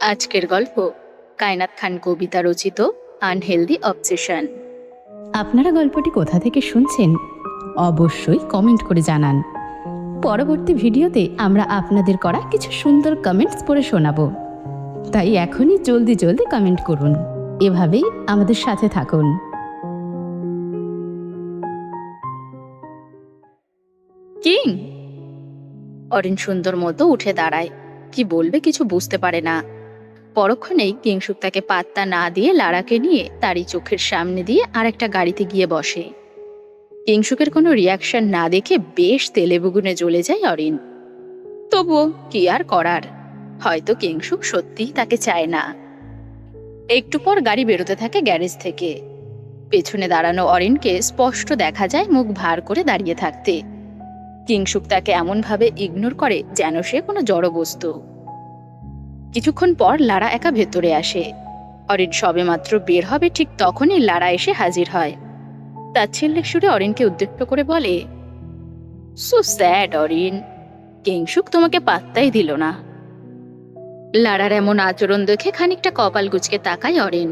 আজকের গল্প কায়নাত খান কবিতা রচিত আনহেলদি অবসেশন। আপনারা গল্পটি কোথা থেকে শুনছেন অবশ্যই কমেন্ট করে জানান। পরবর্তী ভিডিওতে আমরা আপনাদের করা কিছু সুন্দর কমেন্টস পড়ে শোনাবো, তাই এখনই জলদি জলদি কমেন্ট করুন। এভাবেই আমাদের সাথে থাকুন। কিং! অরিন সুন্দর মতো উঠে দাঁড়ায়। কি বলবে কিছু বুঝতে পারে না। পরক্ষণেই কিংসুক তাকে পাত্তা না দিয়ে লারাকে নিয়ে তারই চোখের সামনে দিয়ে আরেকটা গাড়িতে গিয়ে বসে। কিংসুকের কোনো রিয়াকশন না দেখে বেশ তেলে বেগুনে জ্বলে যায় অরিন। তবুও কি আর করার, হয়তো কিংসুক সত্যিই তাকে চায় না। একটু পর গাড়ি বেরোতে থাকে গ্যারেজ থেকে। পেছনে দাঁড়ানো অরিনকে স্পষ্ট দেখা যায় মুখ ভার করে দাঁড়িয়ে থাকতে। কিংসুক তাকে এমনভাবে ইগনোর করে যেন সে কোনো জড় বস্তু। কিছুক্ষণ পর লারা একা ভেতরে আসে। অরিন সবেমাত্র বের হবে ঠিক তখনই লারা এসে হাজির হয়। তাচ্ছিল্যের সুরে অরিনকে উদ্দেশ্য করে বলে, সো স্যাড অরিন, কিংসুক তোমাকে পাত্তাই দিল না। লারার এমন আচরণ দেখে খানিকটা কপাল গুচকে তাকায় অরিন।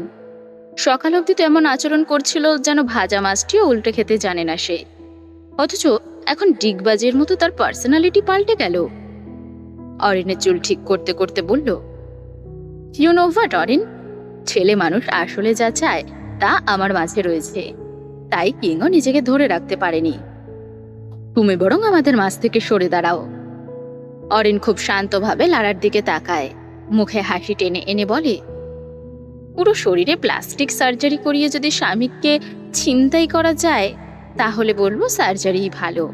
সকাল অবধি তো এমন আচরণ করছিল যেন ভাজা মাছটিও উল্টে খেতে জানে না সে, অথচ এখন ডিগবাজের মতো তার পার্সোনালিটি পাল্টে গেল। অরিনের চুল ঠিক করতে করতে বলল, ইউ নো হোয়াট অরিন, ছেলে মানুষ আসলে যা চায় তা আমার মাঝে রয়েছে, তাই কিংও নিজেকে ধরে রাখতে পারেনি। তুমি বরং আমাদের মাঝ থেকে সরে দাঁড়াও। অরিন খুব শান্তভাবে লারার দিকে তাকায়, মুখে হাসি টেনে এনে বলে, পুরো শরীরে প্লাস্টিক সার্জারি করিয়ে যদি স্বামীকে ছিনতাই করা যায় তাহলে বলবো সার্জারিই ভালো।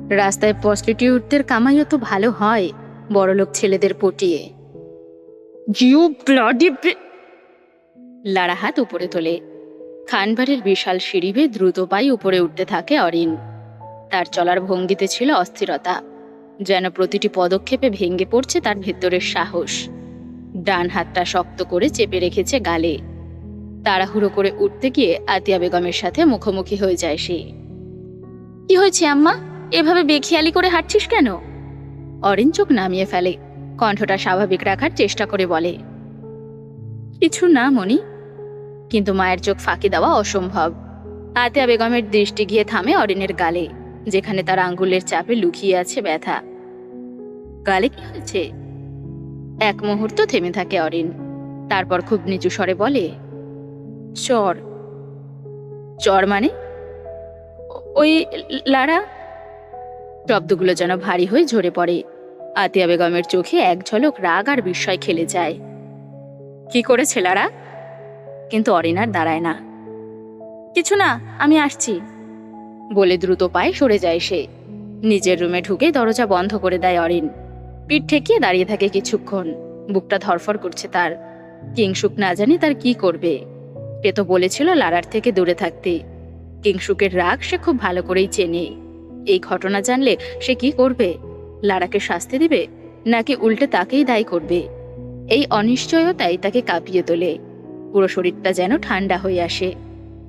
রাস্তায় প্রস্টিটিউটদের কামাইও তো ভালো হয় বড়লোক ছেলেদের পটিয়ে। লারা হাত উপরে তোলে। খানবাড়ির বিশাল সিঁড়ি বেয়ে দ্রুত পায়ে উপরে উঠতে থাকে অরিন। তার চলার ভঙ্গিতে ছিল অস্থিরতা, যেন প্রতিটি পদক্ষেপে ভেঙে পড়ছে তার ভেতরের সাহস। ডান হাতটা শক্ত করে চেপে রেখেছে গালে। তাড়াহুড়ো করে উঠতে গিয়ে আতিয়া বেগমের সাথে মুখোমুখি হয়ে যায় সে। কি হয়েছে আম্মা, এভাবে বেখেয়ালি করে হাঁটছিস কেন? অরিন চোখ নামিয়ে ফেলে, কণ্ঠটা স্বাভাবিক রাখার চেষ্টা করে বলে, কিছু না মনি। কিন্তু মায়ের চোখ ফাঁকি দেওয়া অসম্ভব। আতিয়া বেগমের দৃষ্টি গিয়ে থামে অরিনের গালে, যেখানে তার আঙ্গুলের চাপে লুকিয়ে আছে ব্যথা। গালে কি হয়েছে? এক মুহূর্ত থেমে থাকে অরিন, তারপর খুব নিচু স্বরে বলে, চর। চর মানে? ওই লারা। শব্দগুলো যেন ভারী হয়ে ঝরে পড়ে। আতিয়া বেগমের চোখে এক ঝলক রাগ আর বিস্ময় খেলে যায়। কি করেছে লারা? কিন্তু অরিন আর দাঁড়ায় না। কিছু না, আমি আসছি বলে দ্রুত পায়ে সরে যায় সে। নিজের রুমে ঢুকে দরজা বন্ধ করে দেয় অরিন। পিঠ ঠেকিয়ে দাঁড়িয়ে থাকে কিছুক্ষণ, বুকটা ধরফর করছে তার। কিংসুক না জানি তার কি করবে। সে তো বলেছিল লারার থেকে দূরে থাকতে। কিংসুকের রাগ সে খুব ভালো করেই চেনে। এই ঘটনা জানলে সে কি করবে? লারাকে শাস্তি দিবে নাকি উল্টে তাকেই দায়ী করবে? এই অনিশ্চয়তাই তাকে কাঁপিয়ে তোলে। পুরো শরীরটা যেন ঠান্ডা হয়ে আসে।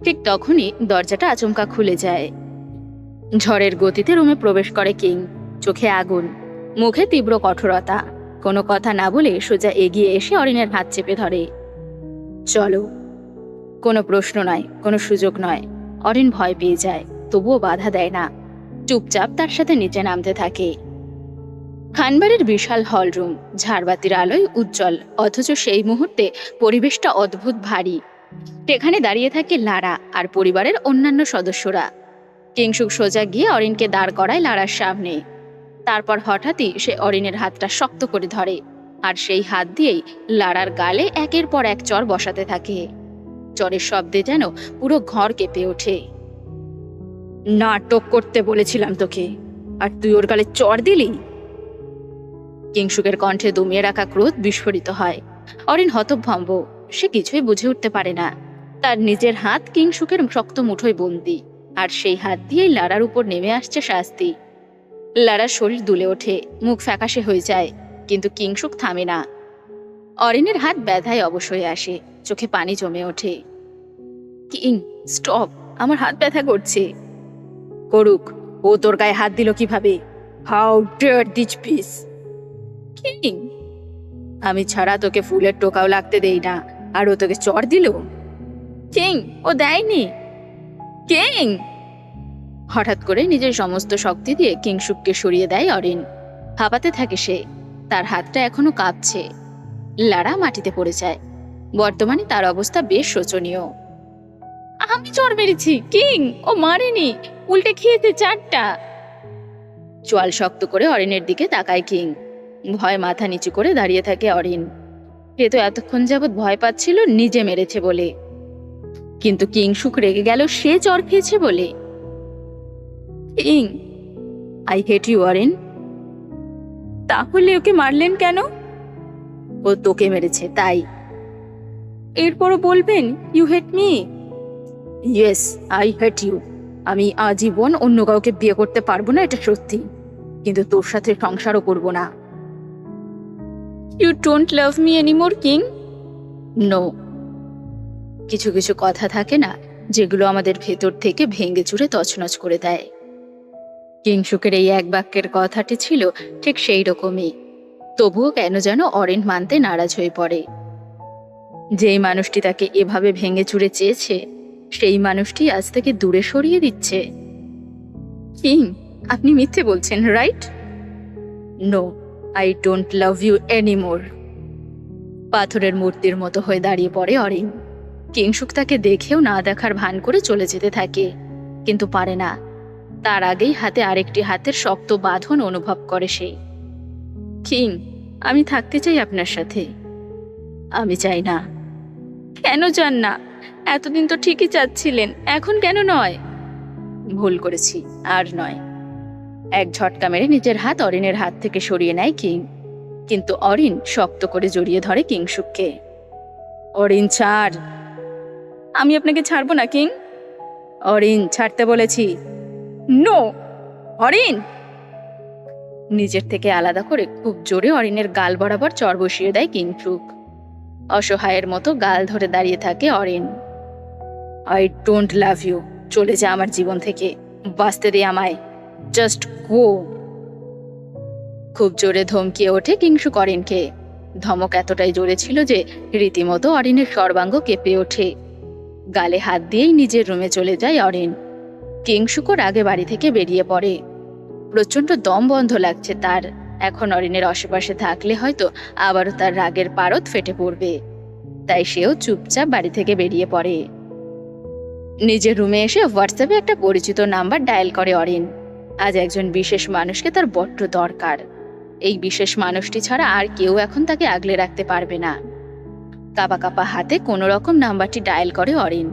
ঠিক তখনই দরজাটা আচমকা খুলে যায়। ঝড়ের গতিতে রুমে প্রবেশ করে কিং, চোখে আগুন, মুখে তীব্র কঠোরতা। কোনো কথা না বলে সোজা এগিয়ে এসে অরিনের হাত চেপে ধরে। চলো। কোনো প্রশ্ন নয়, কোনো সুযোগ নয়। অরিন ভয় পেয়ে যায়, তবুও বাধা দেয় না। চুপচাপ তার সাথে নিচে নামতে থাকে। খানবাড়ির বিশাল হল রুম, ঝাড়বাতির আলোয় উজ্জ্বল, অথচ সেই মুহূর্তে পরিবেশটা অদ্ভুত ভারী। সেখানে দাঁড়িয়ে থাকে লারা আর পরিবারের অন্যান্য সদস্যরা। কিংসুক সোজা গিয়ে অরিনকে দাঁড় করায় লারার সামনে। তারপর হঠাৎই সে অরিনের হাতটা শক্ত করে ধরে, আর সেই হাত দিয়েই লারার গালে একের পর এক চর বসাতে থাকে। চরের শব্দে যেন পুরো ঘর কেঁপে ওঠে। নাটক করতে বলেছিলাম তোকে, আর তুই ওর গালে চর দিলি? কিংসুকের কণ্ঠে দমিয়ে রাখা ক্রোধ বিস্ফোরিত হয়। অরিন হতভম্ব, সে কিছুই বুঝে উঠতে পারে না। তার নিজের হাত কিংসুকের শক্ত মুঠোয় বন্দি, আর সেই হাত দিয়েই লারার উপর নেমে আসছে শাস্তি। লারার শরীর দুলে ওঠে, মুখ ফ্যাকাশে হয়ে যায়, কিন্তু কিংসুক থামে না। অরিনের হাত ব্যথায় অবশ হয়ে আসে, চোখে পানি জমে ওঠে। কিং, স্টপ, আমার হাত ব্যথা করছে। করুক, ও তোর গায়ে হাত দিল কিভাবে? How dare this piece? King, আমি ছাড়া তোকে ফুলের টোকাও লাগতে দেই না, আর ও তোকে চড় দিল? কিং, ও দেয়নি। কিং! হঠাৎ করে নিজের সমস্ত শক্তি দিয়ে কিংশুককে সরিয়ে দেয় অরিন। হাঁপাতে থাকে সে, তার হাতটা এখনো কাঁপছে। লারা মাটিতে পড়ে যায়। বর্তমানে তার অবস্থা বেশ শোচনীয়। আমি চড় মেরেছি কিং, ও মারেনি, উল্টে খেয়েছে চারটা। চোয়াল শক্ত করে অরিনের দিকে তাকায় কিং। ভয় মাথা নিচু করে দাঁড়িয়ে থাকে অরিন। সে তো এতক্ষণ যাবৎ ভয় পাচ্ছিল নিজে মেরেছে বলে, কিন্তু কিংশুক রেগে গেল সে চড় খেয়েছে বলে। King, I hate you Arin. তাহলে ওকে মারলেন কেন? ও তোকে মেরেছে তাই। এরপরও বলবেন you hate me? Yes, I hate you. আমি আজীবন অন্য কাউকে বিয়ে করতে পারবো না, এটা সত্যি, কিন্তু তোর সাথে সংসারও করবো না। You don't love me anymore king? No. কিছু কিছু কথা থাকে না যেগুলো আমাদের ভেতর থেকে ভেঙে চুরে তছনছ করে দেয়। কিংশুকের এই এক বাক্যের কথাটি ছিল ঠিক সেই রকমই। তবুও কেন যেন অরিন মানতে নারাজ হয়ে পড়ে। যেই মানুষটি তাকে এভাবে ভেঙে চুরে চেয়েছে, সেই মানুষটি আজ থেকে দূরে সরিয়ে দিচ্ছে। কিং, আপনি মিথ্যে বলছেন, right? No, I don't love you anymore. পাথরের মূর্তির মতো হয়ে দাঁড়িয়ে পড়ে অরিন। কিংশুক তাকে দেখেও না দেখার ভান করে চলে যেতে থাকে, কিন্তু পারে না। তার আগেই হাতে আরেকটি হাতের শক্ত বাঁধন অনুভব করে সে। কিং, আমি থাকতে চাই আপনার সাথে। আমি চাই না। কেন চান না? এতদিন তো ঠিকই চাচ্ছিলেন, এখন কেন নয়? ভুল করেছি, আর নয়। এক ঝটকা মেরে নিজের হাত অরিনের হাত থেকে সরিয়ে নেয় কিং, কিন্তু অরিন শক্ত করে জড়িয়ে ধরে কিংশুককে। অরিন, ছাড়। আমি আপনাকে ছাড়বো না কিং। অরিন, ছাড়তে বলেছি। নো অরিন! নিজের থেকে আলাদা করে খুব জোরে অরিনের গাল বরাবর চড় বসিয়ে দেয় কিংশুক। অসহায়ের মতো গাল ধরে দাঁড়িয়ে থাকে Arin. I don't love you. চলে যা আমার জীবন থেকে, বাঁচতে দে আমায়, জাস্ট গো। খুব জোরে ধমকিয়ে ওঠে কিংশুক অরিনকে। ধমক এতটাই জোরে ছিল যে রীতিমতো অরিনের সর্বাঙ্গ কেঁপে ওঠে। গালে হাত দিয়েই নিজের রুমে চলে যায় অরিন। কিংশুকর আগে বাড়ি থেকে বেরিয়ে পড়ে। প্রচন্ড দম বন্ধ লাগছে তার। এখন অরিনের আশেপাশে থাকলে হয়তো আবারও তার রাগের পারদ ফেটে পড়বে, তাই সেও চুপচাপ বাড়ি থেকে বেরিয়ে পড়ে। নিজের রুমে এসে হোয়াটসঅ্যাপে একটা পরিচিত নাম্বার ডায়াল করে অরিন। আজ একজন বিশেষ মানুষকে তার বড্ড দরকার। এই বিশেষ মানুষটি ছাড়া আর কেউ এখন তাকে আগলে রাখতে পারবে না। কাঁপা কাঁপা হাতে কোনো রকম নাম্বারটি ডায়াল করে অরিন।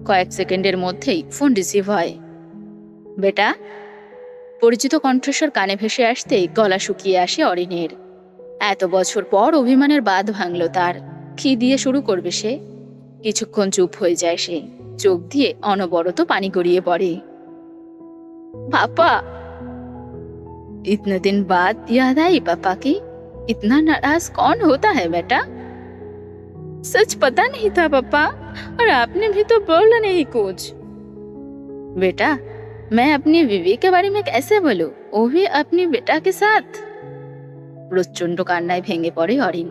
কয়েক সেকেন্ডের মধ্যেই ফোন রিসিভ হয়। বেটা? পরিচিত কণ্ঠস্বর কানে ভেসে আসতেই গলা শুকিয়ে আসে অরিনের। এত বছর পর অভিমানের বাঁধ ভাঙল তার। কি দিয়ে শুরু করবে সে? কিছুক্ষণ চুপ হয়ে যায় সে, চোখ দিয়ে অনবরত পানি গড়িয়ে পড়ে। পাপা! इतने दिन बाद याद आई पापा की? इतना नाराज कौन होता है बेटा? सच पता नहीं था पापा, और आपने भी तो बोला नहीं कुछ। बेटा, मैं अपनी बीवी के बारे में कैसे बोलूं, वो भी अपनी बेटा के साथ। প্রচন্ড কান্নায় ভেঙে পড়ে অরিন।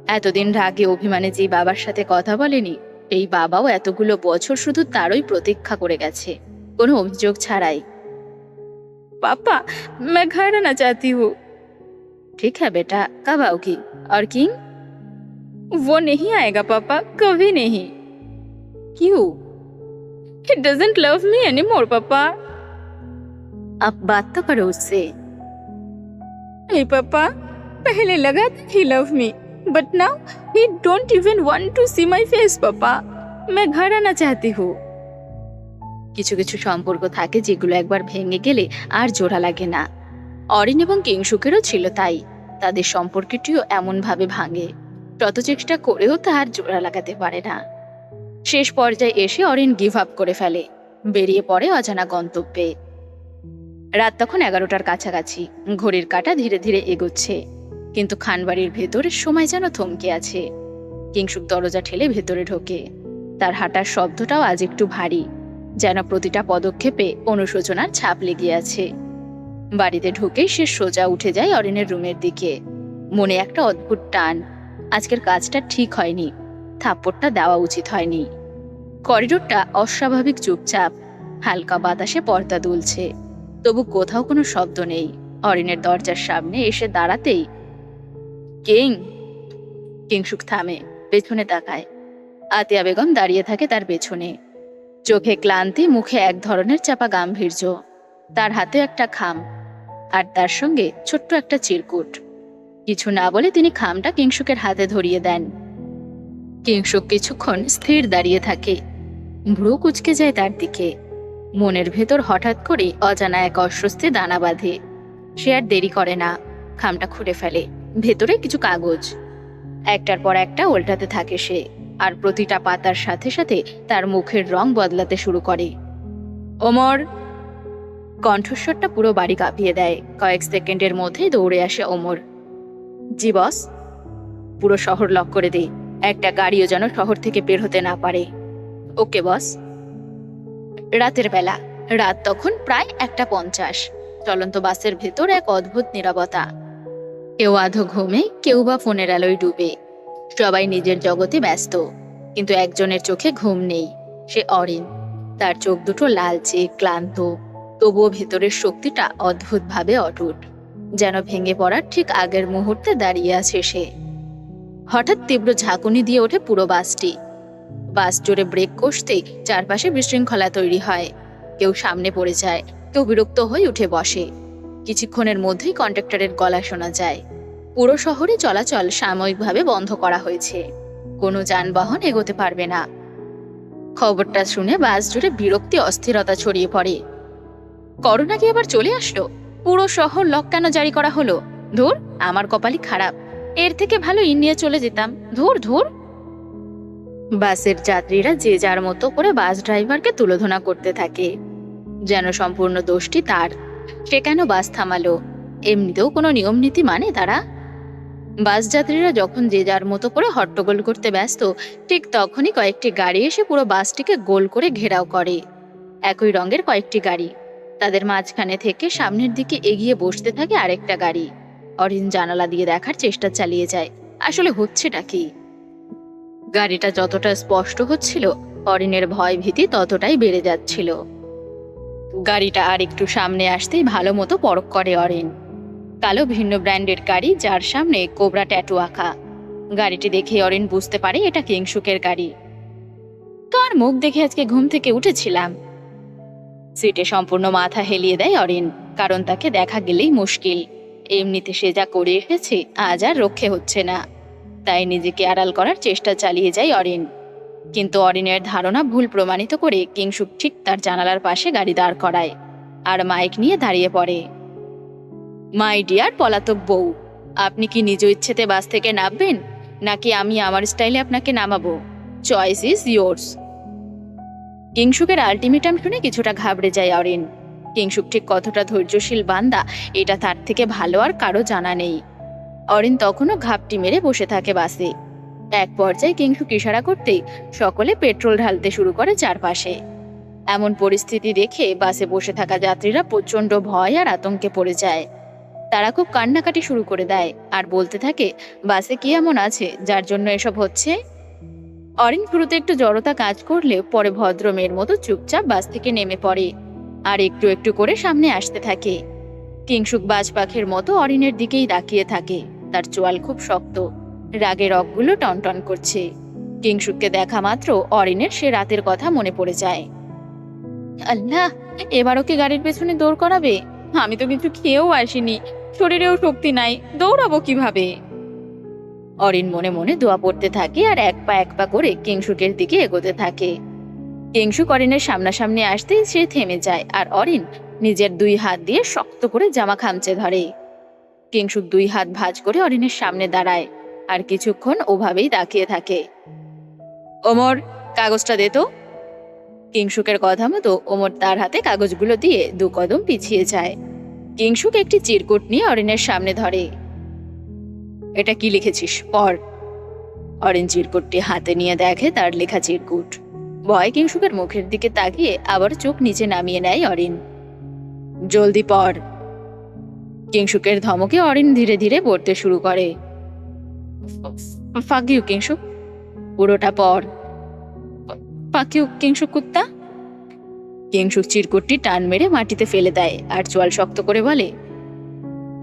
এতদিন রাগে অভিমানে যে বাবার সাথে কথা বলেনি, এই বাবাও এতগুলো বছর শুধু তারই প্রতীক্ষা করে গেছে, কোনো অভিযোগ ছাড়াই। पापा, मैं घर आना चाहती हूँ। ठीक है बेटा, कब आओगी? और किंग? वो नहीं आएगा पापा, कभी नहीं। क्यों? He doesn't love me anymore, पापा। अब बात तो करो उससे। नहीं पापा, पहले लगा था he love me, but now he don't even want to see my face, पापा। मैं घर आना चाहती हूँ। কিছু কিছু সম্পর্ক থাকে যেগুলো একবার ভেঙে গেলে আর জোড়া লাগে না। অরিন এবং কিংশুকেরও ছিল তাই। তাদের সম্পর্কটিও এমন ভাবে ভাঙে, যত চেষ্টা করেও তার জোড়া লাগাতে পারে না। শেষ পর্যায়ে এসে অরিন গিভ আপ করে ফেলে, বেরিয়ে পড়ে অজানা গন্তব্যে। রাত তখন 11টার কাছাকাছি। ঘড়ির কাঁটা ধীরে ধীরে এগোচ্ছে, কিন্তু খানবাড়ির ভেতরে সময় যেন থমকে আছে। কিংশুক দরজা ঠেলে ভেতরে ঢোকে। তার হাঁটার শব্দটাও আজ একটু ভারী, যেন প্রতিটা পদক্ষেপে অনুশোচনার ছাপ লেগে আছে। বাড়িতে ঢুকেই সে সোজা উঠে যায় অরিনের রুমের দিকে। মনে একটা অদ্ভুত টান, আজকের কাজটা ঠিক হয়নি, থাপ্পড়টা দেওয়া উচিত হয়নি। করিডোরটা অস্বাভাবিক চুপচাপ, হালকা বাতাসে পর্দা দুলছে, তবু কোথাও কোনো শব্দ নেই। অরিনের দরজার সামনে এসে দাঁড়াতেই কিং কিংসুক থামে, পেছনে তাকায়। আতিয়া বেগম দাঁড়িয়ে থাকে তার পেছনে, চোখে ক্লান্তি, মুখে এক ধরনের চাপা গাম্ভীর্য। তার হাতে একটা খাম, আর তার সঙ্গে ছোট্ট একটা চিরকুট। কিছু না বলে তিনি খামটা কিংসুকের হাতে ধরিয়ে দেন। কিংসুক কিছুক্ষণ স্থির দাঁড়িয়ে থাকে, ভ্রু কুঁচকে যায় তার দিকে। মনের ভেতর হঠাৎ করে অজানা এক অস্বস্তি দানা বাঁধে। সে আর দেরি করে না, খামটা খুলে ফেলে। ভেতরে কিছু কাগজ, একটার পর একটা উল্টাতে থাকে সে, আর প্রতিটা পাতার সাথে সাথে তার মুখের রং বদলাতে শুরু করে। ওমর! কণ্ঠস্বরটা পুরো বাড়ি কাঁপিয়ে দেয়। কয়েক সেকেন্ডের মধ্যেই দৌড়ে আসে ওমর। জি বস। পুরো শহর লক করে দে, একটা গাড়িও যেন শহর থেকে বের হতে না পারে। ওকে বস। রাতের বেলা, রাত তখন প্রায় 1:50। চলন্ত বাসের ভেতর এক অদ্ভুত নীরবতা। কেউ আধো ঘুমে, কেউ বা ফোনের আলোয় ডুবে। সবাই নিজের জগতে ব্যস্ত, কিন্তু একজনের চোখে ঘুম নেই। সে অরিন। তার চোখ দুটো লালচে, ক্লান্ত, তবুও ভেতরের শক্তিটা অদ্ভুতভাবে অটুট, যেন ভেঙে পড়ার ঠিক আগের মুহূর্তে দাঁড়িয়ে আছে সে। হঠাৎ তীব্র ঝাঁকুনি দিয়ে ওঠে পুরো বাসটি। বাস জোরে ব্রেক কষতেই চারপাশে বিশৃঙ্খলা তৈরি হয়। কেউ সামনে পড়ে যায়, কেউ বিরক্ত হয়ে উঠে বসে। কিছুক্ষণের মধ্যেই কন্ডাক্টরের গলা শোনা যায়, পুরো শহরে চলাচল সাময়িকভাবে বন্ধ করা হয়েছে, কোনো যানবাহন এগোতে পারবে না। খবরটা শুনে বাস জুড়ে বিরক্তি, অস্থিরতা ছড়িয়ে পড়ে। করোনা কি আবার চলে আসলো? পুরো শহর লক কেন জারি করা হলো? ধুর, আমার কপালই খারাপ, এর থেকে ভালো ইন্ডিয়া চলে যেতাম। ধুর ধুর। বাসের যাত্রীরা যে যার মতো করে বাস ড্রাইভারকে তুলোধনা করতে থাকে, যেন সম্পূর্ণ দোষটি তার। সে কেন বাস থামালো? এমনিতেও কোনো নিয়ম নীতি মানে তারা? বাস যাত্রীরা যখন যে যার মতো করে হট্টগোল করতে ব্যস্ত, ঠিক তখনই কয়েকটি গাড়ি এসে পুরো বাসটিকে গোল করে ঘেরাও করে। একই রঙের কয়েকটি গাড়ি, তাদের মাঝখানে থেকে সামনের দিকে এগিয়ে বসতে থাকে আরেকটা গাড়ি। অরিন জানালা দিয়ে দেখার চেষ্টা চালিয়ে যায়, আসলে হচ্ছেটা কি। গাড়িটা যতটা স্পষ্ট হচ্ছিল, অরিনের ভয় ভীতি ততটাই বেড়ে যাচ্ছিল। গাড়িটা আর একটু সামনে আসতেই ভালো মতো পরখ করে অরিন। কালো ভিন্ন ব্র্যান্ডের গাড়ি, যার সামনে কোবরা ট্যাটু আঁকা। গাড়িটি দেখে অরিন বুঝতে পারে এটা কিংসুকের গাড়ি। কার মুখ দেখে আজকে ঘুম থেকে উঠেছিলাম? সিটে সম্পূর্ণ মাথা হেলিয়ে দেয় অরিন, কারণ তাকে দেখা গেলেই মুশকিল। এমনিতে সে যা করে এসেছে, আজ আর রক্ষে হচ্ছে না। তাই নিজেকে আড়াল করার চেষ্টা চালিয়ে যায় অরিন। কিন্তু অরিনের ধারণা ভুল প্রমাণিত করে কিংসুক ঠিক তার জানালার পাশে গাড়ি দাঁড় করায়, আর মাইক নিয়ে দাঁড়িয়ে পড়ে। মাই ডিয়ার পলাতক বউ, আপনি কি নিজ ইচ্ছেতে বাস থেকে নামবেন, নাকি আমি আমার স্টাইলে আপনাকে নামাবো? Choice is yours. কিংসুকের আলটিমেটাম শুনে কিছুটা ঘাবড়ে যায় অরিন। কিংসুক ঠিক কতটা ধৈর্যশীল বান্দা, এটা তার থেকে ভালো আর কারো জানা নেই। অরিন তখনও ঘাপটি মেরে বসে থাকে বাসে। এক পর্যায়ে কিংসুক ইশারা করতেই সকলে পেট্রোল ঢালতে শুরু করে চারপাশে। এমন পরিস্থিতি দেখে বাসে বসে থাকা যাত্রীরা প্রচন্ড ভয় আর আতঙ্কে পড়ে যায়। তারা খুব কান্নাকাটি শুরু করে দেয় আর বলতে থাকে, বাসে কি এমন আছে যার জন্য এসব হচ্ছে? অরিন শুরুতে একটু জড়তা কাজ করলে পরে ভদ্র মেয়ের মতো চুপচাপ বাস থেকে নেমে পড়ে আর একটু একটু করে সামনে আসতে থাকে। কিংসুক বাজ পাখির মতো অরিনের দিকেই তাকিয়ে থাকে। তার চোয়াল খুব শক্ত, রাগের রগগুলো টনটন করছে। কিংসুককে দেখা মাত্র অরিনের সে রাতের কথা মনে পড়ে যায়। আল্লাহ, এবারও কি গাড়ির পেছনে দৌড় করাবে? আমি তো কিছু খেয়েও আসিনি, শরীরেও শক্তি নাই, দৌড়াবো কিভাবে? অরিন মনে মনে দোয়া পড়তে থাকে আর এক পা করে কিংসুকের দিকে এগোতে থাকে। কিংসুক অরিনের সামনাসামনি আসতেই সে থেমে যায়, আর অরিন নিজের 2 হাত দিয়ে শক্ত করে জামা খামচে ধরে। কিংসুক 2 হাত ভাঁজ করে অরিনের সামনে দাঁড়ায় আর কিছুক্ষণ ওভাবেই তাকিয়ে থাকে। ওমর, কাগজটা দে তো। কিংসুকের কথা মতো ওমর তার হাতে কাগজগুলো দিয়ে 2 কদম পিছিয়ে যায়। কিংসুক একটি চিরকুট নিয়ে অরিনের সামনে ধরে। এটা কি লিখেছিস, পড়। অরিন চিরকুটটি হাতে নিয়ে দেখে তার লেখা চিরকুট। ভয় কিংসুকের মুখের দিকে তাকিয়ে আবার চোখ নিচে নামিয়ে নেয় অরিন। জলদি পড়। কিংসুকের ধমকে অরিন ধীরে ধীরে পড়তে শুরু করে। ফাঁক ইউ কিংশুক, পুরোটা পর। ফাঁক ইউ কিংশুক কুত্তা। কিংশুক চিরকুটটি টান মেরে মাটিতে ফেলে দেয় আর চোয়াল শক্ত করে বলে,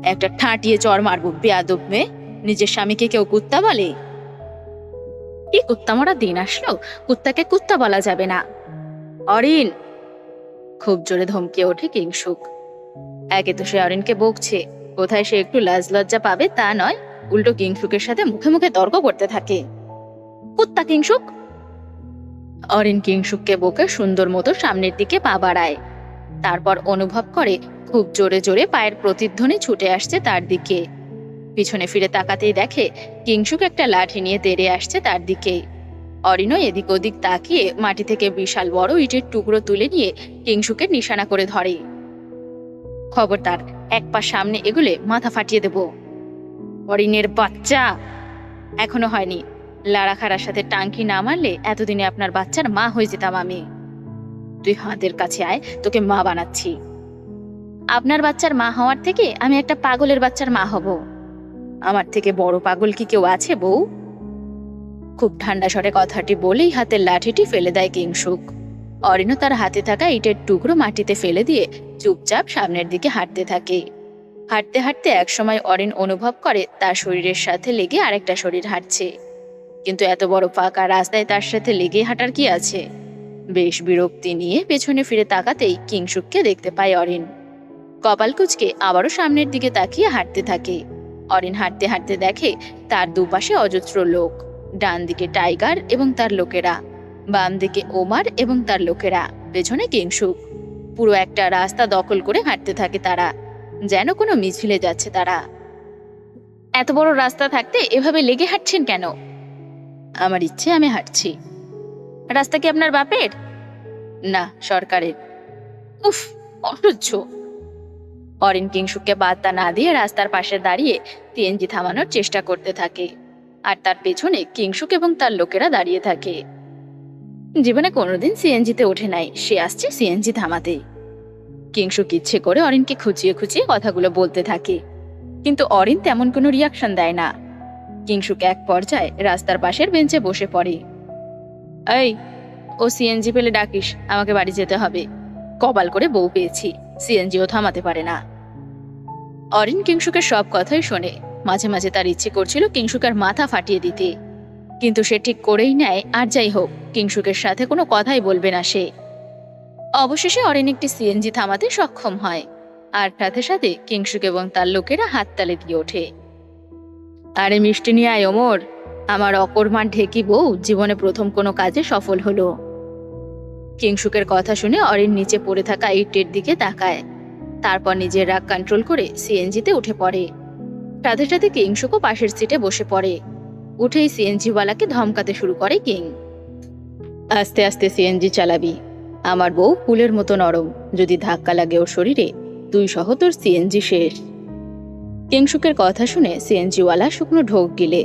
একটা ঠাঁটিয়ে চড় মারবো বেয়াদব মেয়ে, নিজের স্বামীকে কেউ কুত্তা বলে? কি কুত্তা মরা দিন আসলো, কুত্তাকে কুত্তা বলা যাবে না। অরিন! খুব জোরে ধমকে ওঠে কিংশুক। একে তো সে অরিনকে বকছে, কোথায় সে একটু লাজ লজ্জা পাবে তা নয়, উল্টো কিংশুকের সাথে মুখে মুখে তর্ক করতে থাকে। কুত্তা কিংশুক! অরিন কিংশুককে বকে সুন্দর মতো সামনের দিকে পা বাড়ায়। তারপর অনুভব করে খুব জোরে জোরে পায়ের প্রতিধ্বনি ছুটে আসছে তার দিকে। পিছনে ফিরে তাকাতেই দেখে কিংশুক একটা লাঠি নিয়ে তেড়ে আসছে তার দিকে। অরিনও এদিক ওদিক তাকিয়ে মাটি থেকে বিশাল বড় ইটের টুকরো তুলে নিয়ে কিংশুকের নিশানা করে ধরে। খবরদার, এক পা সামনে এগুলে মাথা ফাটিয়ে দেব। অরিনের বাচ্চা! এখনো হয়নি, লাড়া খাড়ার সাথে টাঙ্কি না মারলে এতদিনে আপনার বাচ্চার মা হয়ে যেতাম আমি। তুই হাতের কাছে আয়, তোকে মা বানাচ্ছি। আপনার বাচ্চার মা হওয়ার থেকে আমি একটা পাগলের বাচ্চার মা হব। আমার থেকে বড় পাগল কি কেউ আছে বউ? খুব ঠান্ডা স্বরে কথাটি বলেই হাতের লাঠিটি ফেলে দেয় কিংশুক। অরিনও তার হাতে থাকা ইটের টুকরো মাটিতে ফেলে দিয়ে চুপচাপ সামনের দিকে হাঁটতে থাকে। হাঁটতে হাঁটতে একসময় অরিন অনুভব করে তার শরীরের সাথে লেগে আরেকটা শরীর হাঁটছে। কিন্তু এত বড় ফাঁকা রাস্তায় তার সাথে লেগে হাঁটার কি আছে? বেশ বিরক্তি নিয়ে পেছনে ফিরে তাকাতেই কিংশুককে দেখতে পায় অরিন। কপাল কুঁচকে আবারও সামনের দিকে তাকিয়ে হাঁটতে থাকে। অরিন হাঁটতে হাঁটতে দেখে তার দুপাশে অজস্র লোক, ডান দিকে টাইগার এবং তার লোকেরা, বাম দিকে ওমার এবং তার লোকেরা, পেছনে কিংশুক। পুরো একটা রাস্তা দখল করে হাঁটতে থাকে তারা, যেন কোনো মিছিলে যাচ্ছে তারা। এত বড় রাস্তা থাকতে এভাবে লেগে হাঁটছেন কেন? আমার ইচ্ছে, আমি হাঁটছি। রাস্তা কি আপনার বাপের? না, সরকারের। উফ, অসহ্য! অরিন কিংশুককে বার্তা না দিয়ে রাস্তার পাশে দাঁড়িয়ে সিএনজি থামানোর চেষ্টা করতে থাকে, আর তার পেছনে কিংশুক এবং তার লোকেরা দাঁড়িয়ে থাকে। জীবনে কোনোদিন সিএনজিতে ওঠে নাই, সে আসছে সিএনজি থামাতে। কিংশুক ইচ্ছে করে অরিনকে খুঁচিয়ে খুঁচিয়ে কথাগুলো বলতে থাকে, কিন্তু অরিন তেমন কোনো রিয়াকশন দেয় না। কিংশুক এক পর্যায়ে রাস্তার পাশের বেঞ্চে বসে পড়ে। এই, ও সিএনজি পেলে ডাকিস, আমাকে বাড়ি যেতে হবে। কপাল করে বউ পেয়েছি, সিএনজিও থামাতে পারে না। অরিন কিংশুকের সব কথাই শোনে। মাঝে মাঝে তার ইচ্ছে করছিল কিংশুকের মাথা ফাটিয়ে দিতে, কিন্তু সে ঠিক করেই নেয় আর যাই হোক কিংশুকের সাথে কোনো কথাই বলবে না সে। অবশেষে অরিন একটি সিএনজি থামাতে সক্ষম হয়, আর সাথে সাথে কিংশুক এবং তার লোকেরা হাততালি দিয়ে ওঠে। আরে মিষ্টি নিয়ে আয় ওমর, আমার অকর্মার ঢেকি বউ জীবনে প্রথম কোনো কাজে সফল হলো। কিংশুকের কথা শুনে অরিন নিচে পড়ে থাকা ইটের দিকে তাকায়, তারপর নিজের রাগ কন্ট্রোল করে সিএনজিতে উঠে পড়ে। সাথে সাথে কিংশুকও পাশের সিটে বসে পড়ে। উঠেই সিএনজিওয়ালাকে ধমকাতে শুরু করে কিং। আস্তে আস্তে সিএনজি চালাবি, আমার বউ ফুলের মতো নরম, যদি ধাক্কা লাগে ওর শরীরে তুই সহ তোর সিএনজি শেষ। কিংশুকের কথা শুনে সিএনজিওয়ালা শুকনো ঢোক গিলে,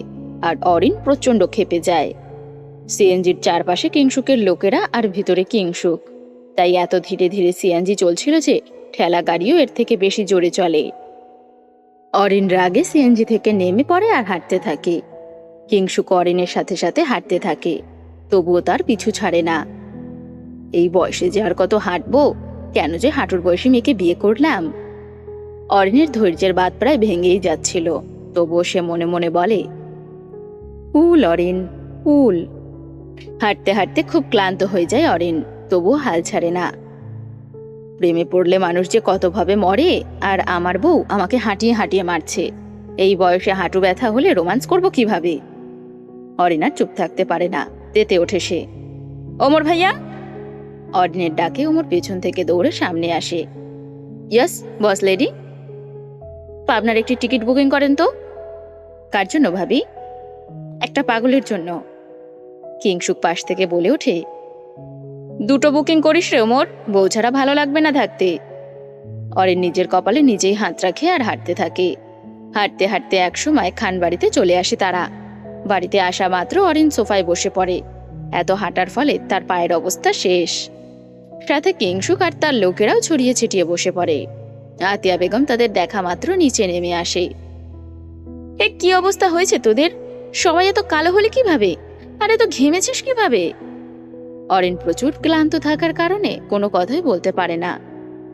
আর অরিন প্রচন্ড ক্ষেপে যায়। সিএনজির চারপাশে কিংশুকের লোকেরা আর ভিতরে কিংশুক, তাই এত ধীরে ধীরে সিএনজি চলছিল যে ঠেলা গাড়িও এর থেকে বেশি জোরে চলে। অরিন রাগে সিএনজি থেকে নেমে পড়ে আর হাঁটতে থাকে। কিংশুক অরিনের সাথে সাথে হাঁটতে থাকে, তবুও তার পিছু ছাড়ে না। এই বয়সে যে আর কত হাঁটবো, কেন যে হাঁটুর বয়সী মেয়েকে বিয়ে করলাম। অরিনের ধৈর্যের বাঁধ প্রায় ভেঙেই যাচ্ছিল, তবুও সে মনে মনে বলে, উল অরিন উল। হাঁটতে হাঁটতে খুব ক্লান্ত হয়ে যায় অরিন, তবুও হাল ছাড়ে না। প্রেমে পড়লে মানুষ যে কতভাবে মরে, আর আমার বউ আমাকে হাঁটিয়ে হাঁটিয়ে মারছে। এই বয়সে হাঁটু ব্যথা হলে রোমান্স করব কিভাবে? অরিন আর চুপ থাকতে পারে না, তেতে ওঠে সে। ওমর ভাইয়া! অরিনের ডাকে ওমর পেছন থেকে দৌড়ে সামনে আসে। Yes boss lady. আপনার একটি টিকিট বুকিং করেন তো। কার জন্য ভাবি? একটা পাগলের জন্য। কিংশুক পাশ থেকে বলে ওঠে, দুটো বুকিং করিস রে ওমর, বউ ছাড়া ভালো লাগবে না থাকতে। অরিন নিজের কপালে নিজেই হাত রাখে আর হাঁটতে থাকে। হাঁটতে হাঁটতে এক সময় খানবাড়িতে চলে আসে তারা। বাড়িতে আসা মাত্র অরিন সোফায় বসে পড়ে। এত হাঁটার ফলে তার পায়ের অবস্থা শেষ। সাথে কিংশুক আর তার লোকেরাও ছড়িয়ে ছিটিয়ে বসে পড়ে। আতিয়া বেগম তাদের দেখা মাত্র নিচে নেমে আসে। এ কি অবস্থা হয়েছে তোদের? সবাই এত কালো হলে কিভাবে? আর এত ঘেমেছিস কিভাবে? অরিন প্রচুর ক্লান্ত থাকার কারণে কোনো কথাই বলতে পারে না।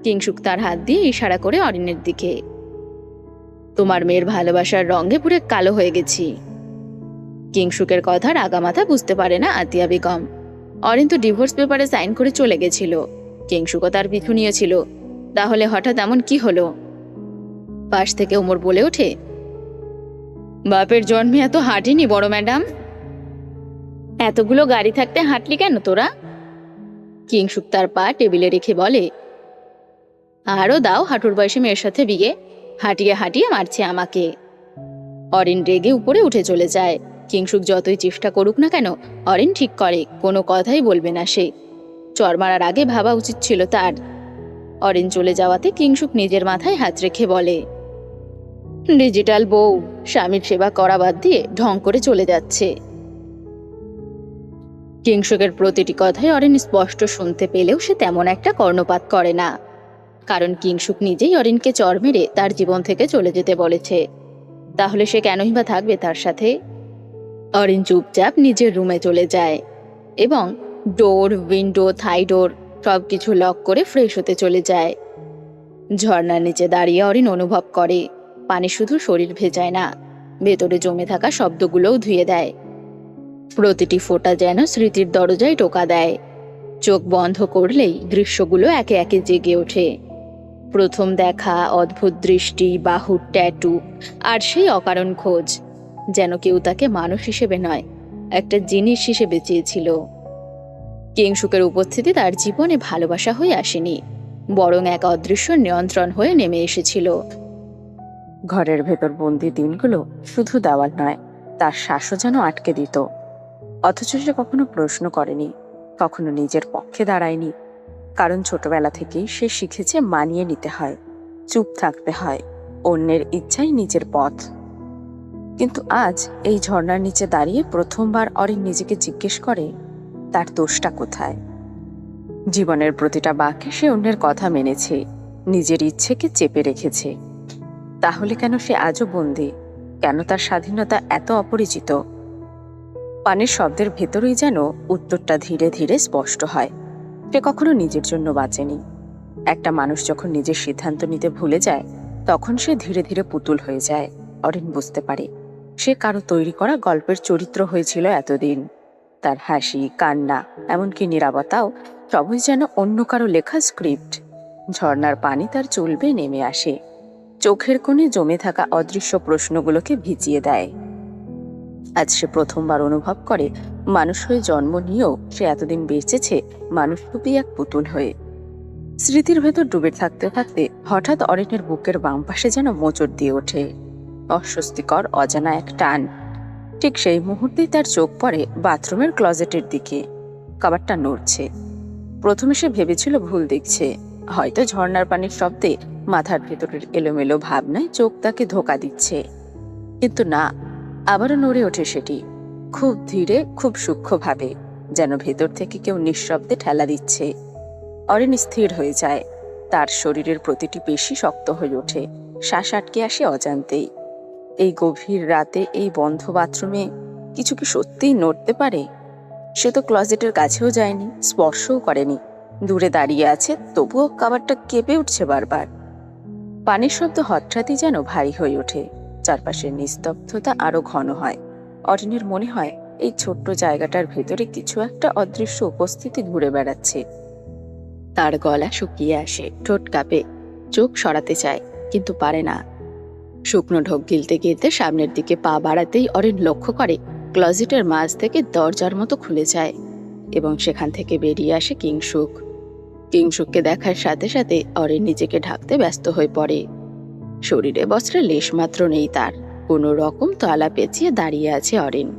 কিংসুক তার হাত দিয়ে ইশারা করে অরিনের দিকে। তোমার মেয়ের ভালোবাসার রঙে পুরো কালো হয়ে গেছি। কিংসুকের কথার আগামাথা বুঝতে পারে না আতিয়া বেগম। অরিন তো ডিভোর্স পেপারে সাইন করে চলে গেছিল, কিংসুকও তার পিছু নিয়েছিল। তাহলে হঠাৎ এমন কি হলো? পাশ থেকে ওমর বলে ওঠে, বাপের জন্মে এত হাঁটেনি বড় ম্যাডাম। এতগুলো গাড়ি থাকতে হাঁটলি কেন তোরা? কিংসুক তার পা টেবিলে রেখে বলে, আরও দাও হাঁটুর বয়সী মেয়ের সাথে বিয়ে, হাঁটিয়ে হাঁটিয়ে মারছে আমাকে। অরিন রেগে উপরে উঠে চলে যায়। কিংসুক যতই চেষ্টা করুক না কেন, অরিন ঠিক করে কোনো কথাই বলবে না সে। চর মারার আগে ভাবা উচিত ছিল তার। অরিন চলে যাওয়াতে কিংসুক নিজের মাথায় হাত রেখে বলে, ডিজিটাল বউ স্বামীর সেবা করা বাদ দিয়ে ঢং করে চলে যাচ্ছে। কিংসুকের প্রতিটি কথাই অরিন স্পষ্ট শুনতে পেলেও সে তেমন একটা কর্ণপাত করে না, কারণ কিংসুক নিজেই অরিনকে চর মেরে তার জীবন থেকে চলে যেতে বলেছে। তাহলে সে কেনই বা থাকবে তার সাথে? অরিন চুপচাপ নিজের রুমে চলে যায় এবং ডোর, উইন্ডো, থাই ডোর সবকিছু লক করে ফ্রেশ হতে চলে যায়। ঝর্ণার নিচে দাঁড়িয়ে অরিন অনুভব করে পানি শুধু শরীর ভেজায় না, ভেতরে জমে থাকা শব্দগুলোও ধুয়ে দেয়। প্রতিটি ফোঁটা যেন স্মৃতির দরজায় টোকা দেয়। চোখ বন্ধ করলেই দৃশ্যগুলো একে একে জেগে ওঠে। প্রথম দেখা, অদ্ভুত দৃষ্টি, বাহুর ট্যাটু, আর সেই অকারণ খোঁজ, যেন কেউ তাকে মানুষ হিসেবে নয়, একটা জিনিস হিসেবে চেয়েছিল। কিংসুকের উপস্থিতি তার জীবনে ভালোবাসা হয়ে আসেনি, বরং এক অদৃশ্য নিয়ন্ত্রণ হয়ে নেমে এসেছিল। ঘরের ভেতর বন্দি দিনগুলো শুধু দেওয়াল নয়, তার শ্বাসও যেন আটকে দিত। অথচ সে কখনো প্রশ্ন করেনি, কখনো নিজের পক্ষে দাঁড়ায়নি, কারণ ছোটবেলা থেকেই সে শিখেছে মানিয়ে নিতে হয়, চুপ থাকতে হয়, অন্যের ইচ্ছাই নিজের পথ। কিন্তু আজ এই ঝর্ণার নিচে দাঁড়িয়ে প্রথমবার অরিন নিজেকে জিজ্ঞেস করে, তার দোষটা কোথায়? জীবনের প্রতিটা বাক্যে সে অন্যের কথা মেনেছে, নিজের ইচ্ছেকে চেপে রেখেছে। তাহলে কেন সে আজও বন্দী? কেন তার স্বাধীনতা এত অপরিচিত? পানির শব্দের ভেতরেই যেন উত্তরটা ধীরে ধীরে স্পষ্ট হয়। সে কখনো নিজের জন্য বাঁচেনি। একটা মানুষ যখন নিজের সিদ্ধান্ত নিতে ভুলে যায়, তখন সে ধীরে ধীরে পুতুল হয়ে যায়। অরিন বুঝতে পারে সে কারো তৈরি করা গল্পের চরিত্র হয়েছিল এতদিন। তার হাসি, কান্না, এমনকি নীরবতাও সবই যেন অন্য কারো লেখা স্ক্রিপ্ট। ঝর্ণার পানি তার চুল বেয়ে নেমে আসে, চোখের কোণে জমে থাকা অদৃশ্য প্রশ্নগুলোকে ভিজিয়ে দেয়। আজ সে প্রথমবার অনুভব করে মানুষ হয়ে জন্ম নিয়েও সে এতদিন বেঁচেছে মানুষরূপী এক পুতুল হয়ে। স্মৃতির ভেতর ডুবে থাকতে থাকতে হঠাৎ অরিনের বুকের বাম পাশে যেন মোচড় দিয়ে ওঠে, অস্বস্তিকর অজানা এক টান। ঠিক সেই মুহূর্তেই তার চোখ পড়ে বাথরুমের ক্লজেটের দিকে। কাবারটা নড়ছে। প্রথমে সে ভেবেছিল ভুল দেখছে, হয়তো ঝর্ণার পানির শব্দে মাথার ভেতরের এলোমেলো ভাবনায় চোখ তাকে ধোঁকা দিচ্ছে। কিন্তু না, আবারও নড়ে ওঠে সেটি, খুব ধীরে, খুব সূক্ষ্মভাবে, যেন ভেতর থেকে কেউ নিঃশব্দে ঠেলা দিচ্ছে। অরিন স্থির হয়ে যায়, তার শরীরের প্রতিটি পেশি শক্ত হয়ে ওঠে, শ্বাস আটকে আসে অজান্তেই। এই গভীর রাতে এই বন্ধ বাথরুমে কিছু কি সত্যিই নড়তে পারে? সে তো ক্লজেটের কাছেও যায়নি, স্পর্শও করেনি, দূরে দাঁড়িয়ে আছে, তবুও কাবারটা কেঁপে উঠছে বারবার। পানির শব্দ হঠাৎই যেন ভারী হয়ে ওঠে, চারপাশের নিস্তব্ধতা আরো ঘন হয়। অরিনের মনে হয় এই ছোট্ট জায়গাটার ভেতরে কিছু একটা অদৃশ্য উপস্থিতি ঘুরে বেড়াচ্ছে। তার গলা শুকিয়ে আসে, ঠোঁট কাঁপে, চোখ সরাতে চায় কিন্তু পারে না। শুকনো ঢোক গিলতে গিলতে সামনের দিকে পা বাড়াতেই অরিন লক্ষ্য করে ক্লজেটের মাঝ থেকে দরজার মতো খুলে যায় এবং সেখান থেকে বেরিয়ে আসে কিংসুক। কিংসুককে দেখার সাথে সাথে অরিন নিজেকে ঢাকতে ব্যস্ত হয়ে পড়ে। শরীরে বস্ত্রে লেশমাত্র নেই তার, কোনো রকম তলা পেঁচিয়ে দাঁড়িয়ে আছে অরিন।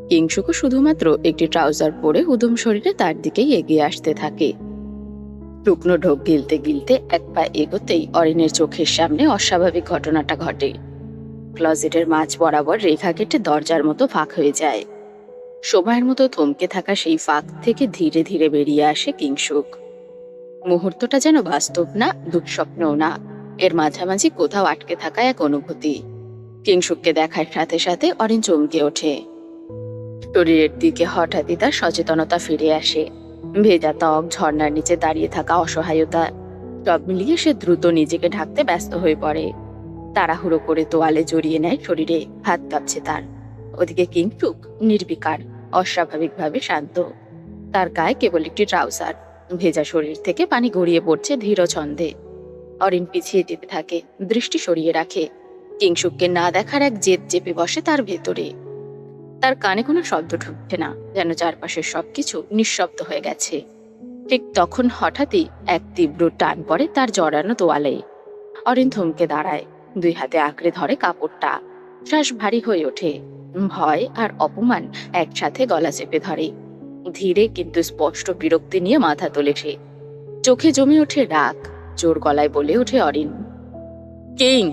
কিংসুকও শুধুমাত্র একটি ট্রাউজার পরে উদম শরীরে তার দিকেই এগিয়ে আসতে থাকে। শুকনো ঢোক গিলতে গিলতে এক পা এগোতেই অরিনের চোখের সামনে অস্বাভাবিক ঘটনাটা ঘটে। ক্লজেটের মাঝ বরাবর রেখা কেটে দরজার মতো ফাঁক হয়ে যায়। সময়ের মতো থমকে থাকা সেই ফাঁক থেকে ধীরে ধীরে বেরিয়ে আসে কিংসুক। মুহূর্তটা যেন বাস্তব না, দুঃস্বপ্নও না, এর মাঝামাঝি কোথাও আটকে থাকা এক অনুভূতি। কিংশুককে দেখার সাথে সাথে অরিন চমকে ওঠে। শরীরের দিকে হঠাৎই তার সচেতনতা ফিরে আসে। ভেজা ত্বক, ঝর্ণার নিচে দাঁড়িয়ে থাকা অসহায়তা, সব মিলিয়ে সে দ্রুত নিজেকে ঢাকতে ব্যস্ত হয়ে পড়ে। তাড়াহুড়ো করে তোয়ালে জড়িয়ে নেয় শরীরে, হাত কাঁপছে তার। ওদিকে কিংশুক নির্বিকার, অস্বাভাবিকভাবে শান্ত। তার গায়ে কেবল একটি ট্রাউজার, ভেজা শরীর থেকে পানি গড়িয়ে পড়ছে ধীর ছন্দে। অরিন পিছিয়ে যেতে থাকে, দৃষ্টি সরিয়ে রাখে। কিংশুককে না দেখার এক জেদ চেপে বসে তার ভেতরে। তার কানে কোনো শব্দ ঢুকছে না, যেন চারপাশের সবকিছু নিঃশব্দ হয়ে গেছে। ঠিক তখন হঠাৎই এক তীব্র টান পড়ে তার জড়ানো তোয়ালে। অরিন থমকে দাঁড়ায়, দুই হাতে আঁকড়ে ধরে কাপড়টা। শ্বাস ভারী হয়ে ওঠে, ভয় আর অপমান একসাথে গলা চেপে ধরে। ধীরে কিন্তু স্পষ্ট বিরক্তি নিয়ে মাথা তোলে সে। চোখে জমে ওঠে রাগ, জোর গলায় বলে ওঠে অরিন, কিং।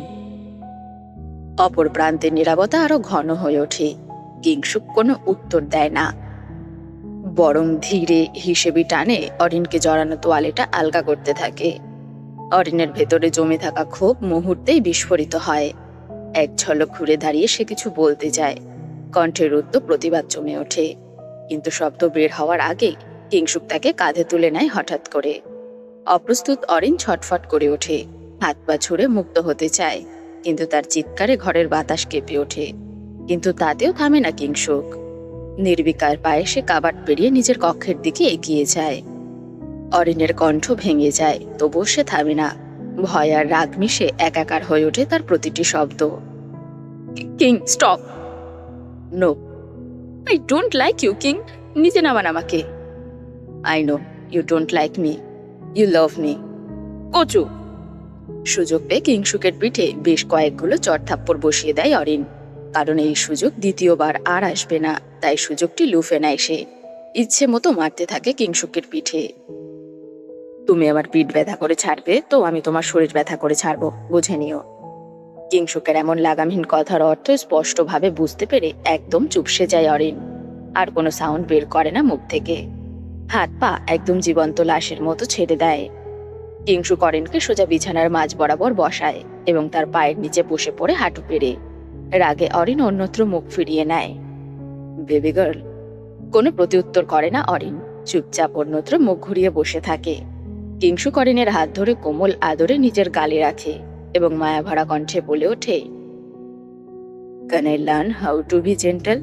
অপর প্রান্তের নীরবতা আরো ঘন হয়ে ওঠে। কিংশুক কোনো উত্তর দেয় না, বরং ধীরে হিসেবি টানে অরিনকে জড়ানো তোয়ালেটা আলগা করতে থাকে। অরিনের ভেতরে জমে থাকা ক্ষোভ মুহূর্তেই বিস্ফোরিত হয়। এক ঝলক ঘুরে দাঁড়িয়ে সে কিছু বলতে যায়, কণ্ঠের রুদ্ধ প্রতিবাদ জমে ওঠে। কিন্তু শব্দ বের হওয়ার আগেই কিংশুক তাকে কাঁধে তুলে নেয় হঠাৎ করে। অপ্রস্তুত অরিন ছটফট করে ওঠে, হাত পা ছুড়ে মুক্ত হতে চায়, কিন্তু তার চিৎকারে ঘরের বাতাস কেঁপে ওঠে। কিন্তু তাতেও থামে না কিংশুক। নির্বিকার পায়ে সে কাবাট পেরিয়ে নিজের কক্ষের দিকে এগিয়ে যায়। অরিনের কণ্ঠ ভেঙে যায়, তবুও সে থামে না। ভয় আর রাগ মিশে একাকার হয়ে ওঠে তার প্রতিটি শব্দ। King, stop. No, I don't like you king. নিচে নামান আমাকে। I know you don't like me, you love me. কচু। সুযোগ পেয়ে কিংশুকের পিঠে বেশ কয়েকগুলো চড়থাপ্পড় বসিয়ে দেয় অরিন। কারণ এই সুযোগ দ্বিতীয়বার আর আসবে না, তাই সুযোগটি লুফে নেয় সে। ইচ্ছে মতো মারতে থাকে কিংশুকের পিঠে। তুমি আমার পিঠ ব্যথা করে ছাড়বে তো আমি তোমার শরীর ব্যথা করে ছাড়বো, বুঝে নিও। কিংশুকের এমন লাগামহীন কথার অর্থ স্পষ্টভাবে বুঝতে পেরে একদম চুপসে যায় অরিন। আর কোনো সাউন্ড বের করে না মুখ থেকে। হাত পা একদম জীবন্ত লাশের মতো ছেড়ে দেয়। কিংশুক অরিনকে সোজা বিছানার মাঝ বরাবর বসায় এবং তার পায়ের নিচে বসে পড়ে হাঁটু পেড়ে। রাগে অরিন অন্যত্র মুখ ফিরিয়ে নেয়। Baby girl. কোনো প্রত্যুত্তর করে না অরিন, চুপচাপ অন্যত্র মুখ ঘুরিয়ে বসে থাকে। কিংশুক অরিনের হাত ধরে কোমল আদরে নিজের গালে রাখে এবং মায়াভরা কণ্ঠে বলে ওঠে, can I learn how to be gentle